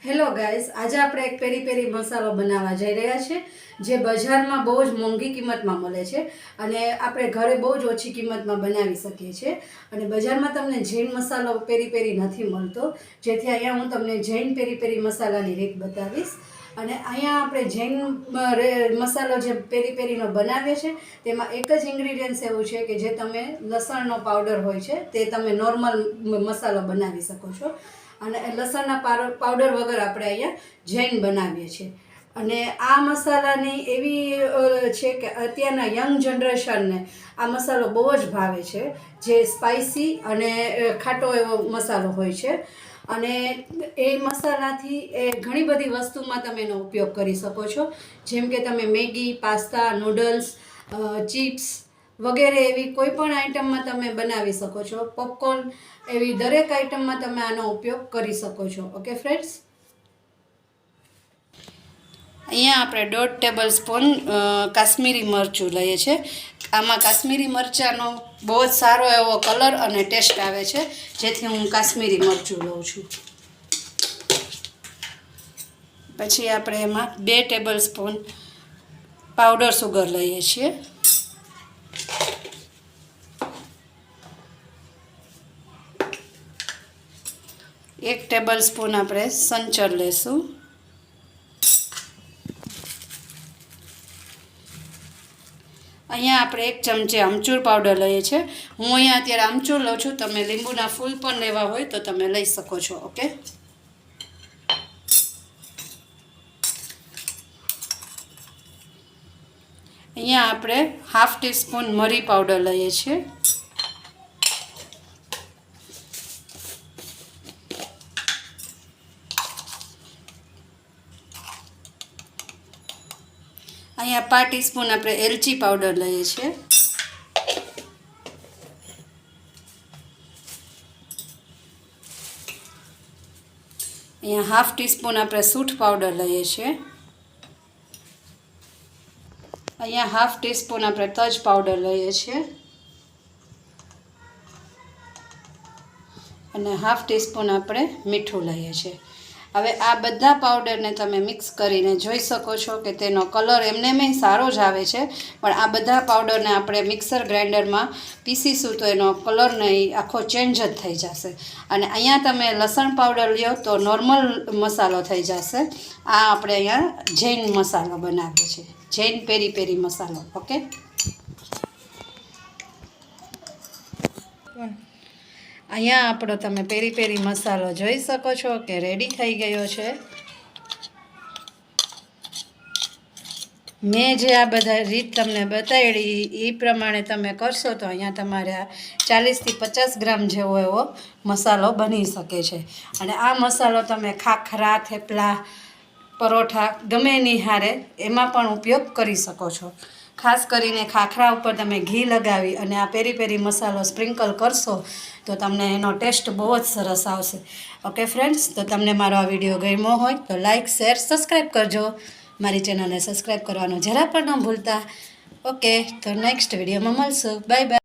Hello guys, આજે આપણે એક પેરી પેરી મસાલો બનાવવા જઈ રહ્યા છે જે બજારમાં બહુ જ મોંઘી કિંમતમાં મળે છે અને આપણે ઘરે બહુ જ ઓછી કિંમતમાં બનાવી શકીએ છીએ. અને બજારમાં તમને જૈન મસાલો પેરી પેરી નથી મળતો, જેથી અહીંયા હું તમને જૈન પેરી પેરી મસાલાની રીત બતાવીશ. અને અહીંયા આપણે જૈન મસાલો જે પેરી પેરીનો બનાવીએ છીએ તેમાં એક જ ઇન્ગ્રીડિયન્ટ્સ એવું છે કે જે તમે લસણનો પાવડર હોય છે તે તમે નોર્મલ મસાલો બનાવી શકો છો. અને લસણના પાવડર વગર આપણે અહીંયા જૈન બનાવીએ છીએ. અને આ મસાલાની એવી છે કે અત્યારના યંગ જનરેશનને આ મસાલો બહુ જ ભાવે છે, જે સ્પાઇસી અને ખાટો એવો મસાલો હોય છે. અને એ મસાલાથી ઘણી બધી વસ્તુમાં તમે એનો ઉપયોગ કરી શકો છો, જેમ કે તમે મેગી, પાસ્તા, નૂડલ્સ, ચિપ્સ વગેરે એવી કોઈ પણ આઈટમમાં તમે બનાવી શકો છો. પોપકોર્ન એવી દરેક આઈટમમાં તમે આનો ઉપયોગ કરી શકો છો. ઓકે ફ્રેન્ડ્સ, અહીંયા આપણે 1.5 ટેબલ સ્પૂન કાશ્મીરી મરચું લઈએ છીએ. આમાં કાશ્મીરી મરચાંનો બહુ જ સારો એવો કલર અને ટેસ્ટ આવે છે, જેથી હું કાશ્મીરી મરચું લઉં છું. પછી આપણે એમાં 2 ટેબલ સ્પૂન પાવડર સુગર લઈએ છીએ. એક ટેબલ સ્પૂન આપણે સંચર લેશું. અહીંયા આપણે 1 ચમચી આમચૂર પાવડર લઈએ છીએ. હું અહીંયા અત્યારે આમચૂર લઉં છું, તમે લીંબુના ફૂલ પણ લેવા હોય તો તમે લઈ શકો છો. ઓકે, અહીંયા આપણે 1/2 ટીસ્પૂન મરી પાવડર લઈએ છીએ. અહીંયા 1/2 ટીસ્પૂન આપણે એલચી પાવડર લઈએ છીએ. અહીંયા 1/2 ટીસ્પૂન આપણે સૂંઠ પાવડર લઈએ છીએ. અહીંયા 1/2 ટીસ્પૂન આપણે તજ પાવડર લઈએ છીએ. અને 1/2 ટીસ્પૂન આપણે મીઠું લઈએ છીએ. હવે આ બધા પાવડરને તમે મિક્સ કરીને જોઈ શકો છો કે તેનો કલર એમનેમ સારો જ આવે છે, પણ આ બધા પાવડરને આપણે મિક્સર ગ્રાઇન્ડરમાં પીસીશું તો એનો કલર નહીં આખો ચેન્જ જ થઈ જશે. અને અહીંયા તમે લસણ પાવડર લ્યો તો નોર્મલ મસાલો થઈ જશે. આ આપણે અહીંયા જૈન મસાલો બનાવીએ છીએ, જૈન પેરી પેરી મસાલો. ઓકે, અહીંયા આપણો તમે પેરી પેરી મસાલો જોઈ શકો છો કે રેડી થઈ ગયો છે. મેં જે આ બધા રીત તમને બતાવી એ પ્રમાણે તમે કરશો તો અહીંયા તમારે 40થી 50 ગ્રામ જેવો એવો મસાલો બની શકે છે. અને આ મસાલો તમે ખાખરા, થેપલા, પરોઠા ગમે એની હારે એમાં પણ ઉપયોગ કરી શકો છો. ખાસ કરીને ખાખરા ઉપર તમે ઘી લગાવી અને આ પેરી પેરી મસાલો સ્પ્રિંકલ કરશો તો તમને એનો ટેસ્ટ બહુ જ સરસ આવશે. ઓકે ફ્રેન્ડ્સ, તો તમને મારો આ વિડીયો ગમ્યો હોય તો લાઇક, શેર, સબસ્ક્રાઈબ કરજો. મારી ચેનલને સબસ્ક્રાઈબ કરવાનું જરા પણ ન ભૂલતા. ઓકે, તો નેક્સ્ટ વિડીયોમાં મળશું. Bye bye.